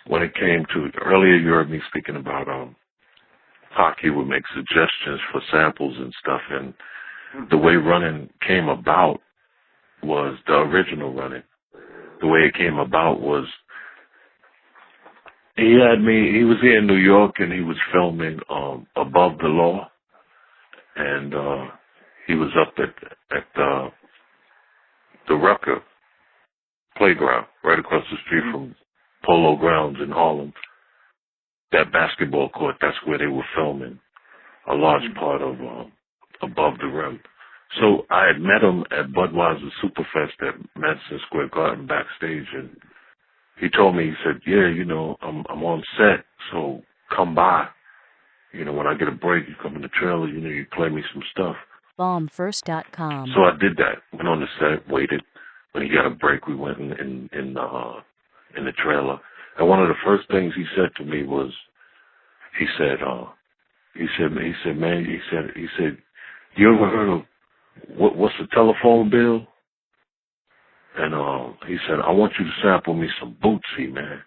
when it came to earlier, you heard me speaking about Pac. He would make suggestions for samples and stuff, and the way Runnin came about was the original Runnin. The way it came about was he was here in New York and he was filming Above the Law, and he was up at the Rucker playground right across the street from Polo Grounds in Harlem. That basketball court, that's where they were filming a large part of Above the Rim. So I had met him at Budweiser Superfest at Madison Square Garden backstage, and he told me, he said, yeah, I'm on set, so come by. When I get a break, you come in the trailer, you play me some stuff. Bombfirst.com. So I did that. Went on the set, waited. When he got a break, we went in the trailer. And one of the first things he said to me was, he said, man, you ever heard of what's the telephone bill? And he said, I want you to sample me some Bootsy, man.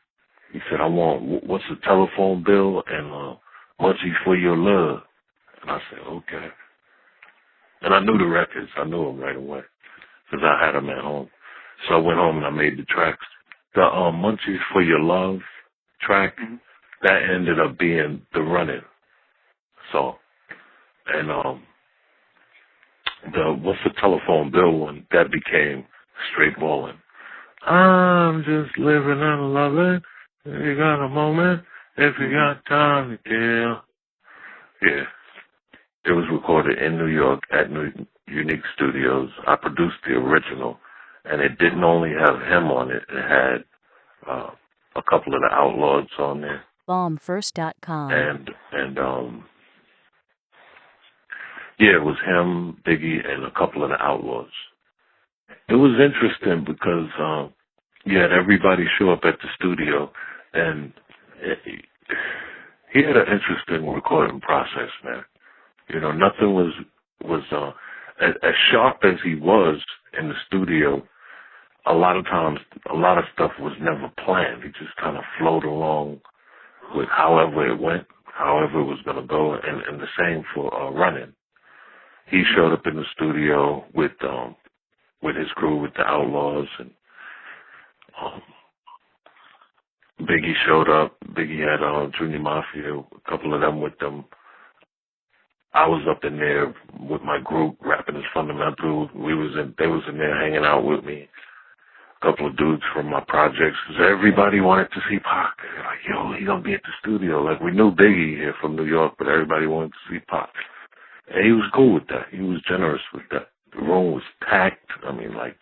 He said, I want what's the telephone bill and Munchie for your love. And I said, okay. And I knew the records. I knew them right away because I had them at home. So I went home and I made the tracks. The Munchies for Your Love track, that ended up being the Runnin' song. And the what's the telephone bill one, that became Straight Ballin'. I'm just living and loving. If you got a moment, if you got time to kill. Yeah. It was recorded in New York at Unique Studios. I produced the original, and it didn't only have him on it. It had a couple of the Outlaws on there. Bombfirst.com. And yeah, it was him, Biggie, and a couple of the Outlaws. It was interesting because you had everybody show up at the studio, and he had an interesting recording process, man. Nothing was as sharp as he was in the studio. A lot of times, a lot of stuff was never planned. He just kind of flowed along with however it went, however it was going to go, and the same for Runnin'. He showed up in the studio with his crew, with the Outlaws, and Biggie showed up. Biggie had Junior Mafia, a couple of them with them. I was up in there with my group, rapping as Fundamental. They was in there hanging out with me. A couple of dudes from my projects. So everybody wanted to see Pac. They're like, yo, he gonna be at the studio. Like, we knew Biggie here from New York, but everybody wanted to see Pac. And he was cool with that. He was generous with that. The room was packed. I mean, like,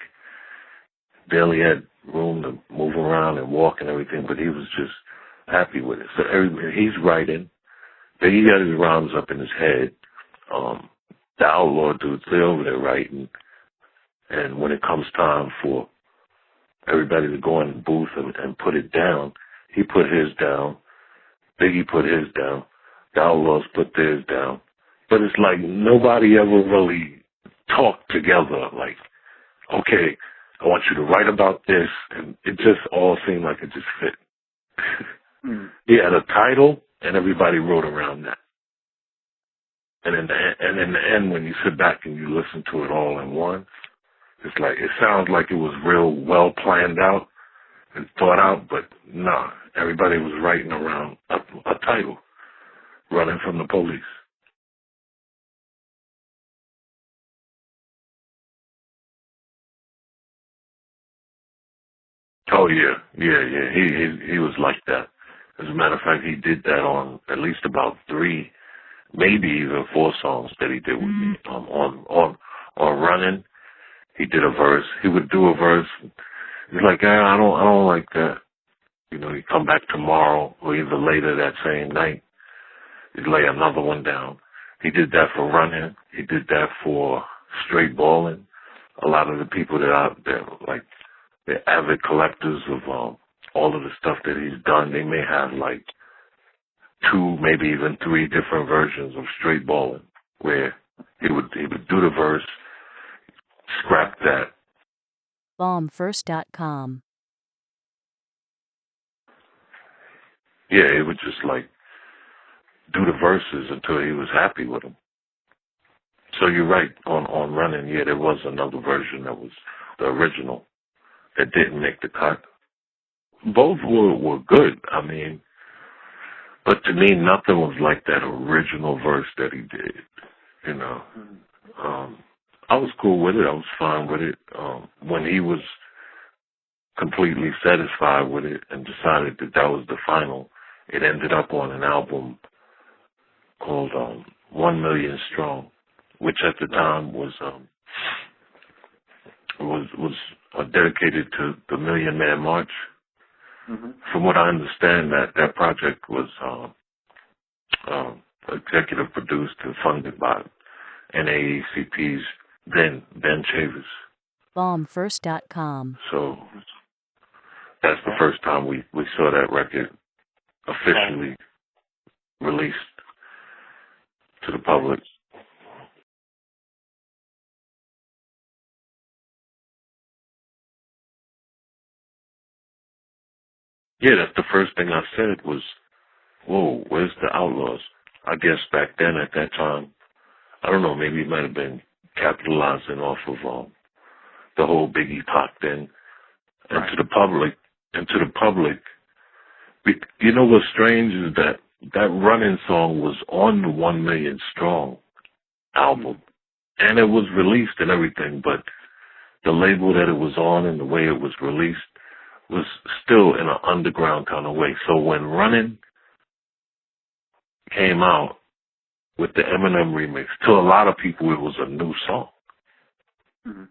barely had room to move around and walk and everything, but he was just happy with it. So he's writing. Biggie got his rhymes up in his head. The Outlaw dudes, they're over there writing. And when it comes time for everybody to go in the booth and put it down, he put his down. Biggie put his down. The Outlaws put theirs down. But it's like nobody ever really talked together. Like, okay, I want you to write about this. And it just all seemed like it just fit. He had a title, and everybody wrote around that. And in the end, when you sit back and you listen to it all in one, it's like, it sounds like it was real well planned out and thought out, but nah, everybody was writing around a title, Running from the Police. Oh yeah. He was like that. As a matter of fact, he did that on at least about 3, maybe even 4 songs that he did with me. On Runnin', he did a verse. He would do a verse. He's like, I don't like that. He'd come back tomorrow or even later that same night. He'd lay another one down. He did that for Runnin'. He did that for Straight Ballin'. A lot of the people like, they're avid collectors of all of the stuff that he's done. They may have like 2, maybe even 3 different versions of Straight Ballin', where he would do the verse, scrap that. Bombfirst.com. Yeah, he would just like do the verses until he was happy with them. So you're right on Runnin. Yeah, there was another version that was the original that didn't make the cut. Both were good. I mean, but to me, nothing was like that original verse that he did. You know, I was cool with it. I was fine with it. When he was completely satisfied with it and decided that that was the final, it ended up on an album called 1 Million Strong, which at the time was dedicated to the Million Man March. Mm-hmm. From what I understand, that project was executive produced and funded by NAACP's then Ben Chavis. Bombfirst.com. So that's the first time we saw that record officially released to the public. Yeah, that's the first thing I said was, whoa, where's the Outlaws? I guess back then at that time, I don't know, maybe it might have been capitalizing off of the whole Biggie Pac thing. And Right. to the public, you know what's strange is that Runnin' song was on the 1 Million Strong album. And it was released and everything, but the label that it was on and the way it was released was still in an underground kind of way. So when Runnin' came out with the EMINEM remix, to a lot of people it was a new song. Mm-hmm.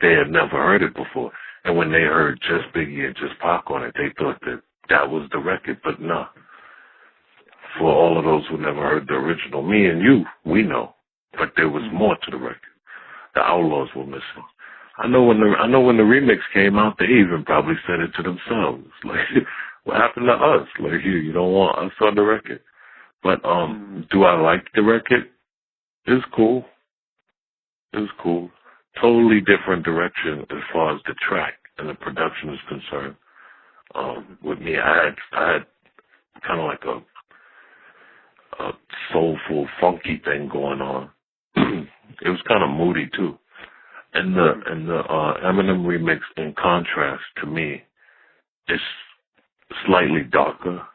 They had never heard it before. And when they heard just Biggie and just Pac on it, they thought that was the record. But no. For all of those who never heard the original, me and you, we know. But there was more to the record. The Outlaws were missing. I know when the remix came out, they even probably said it to themselves. Like, what happened to us? Like, you don't want us on the record. But do I like the record? It's cool. It's cool. Totally different direction as far as the track and the production is concerned. With me, I had kind of like a soulful, funky thing going on. It was kind of moody too. And the EMINEM remix, in contrast to me, is slightly darker.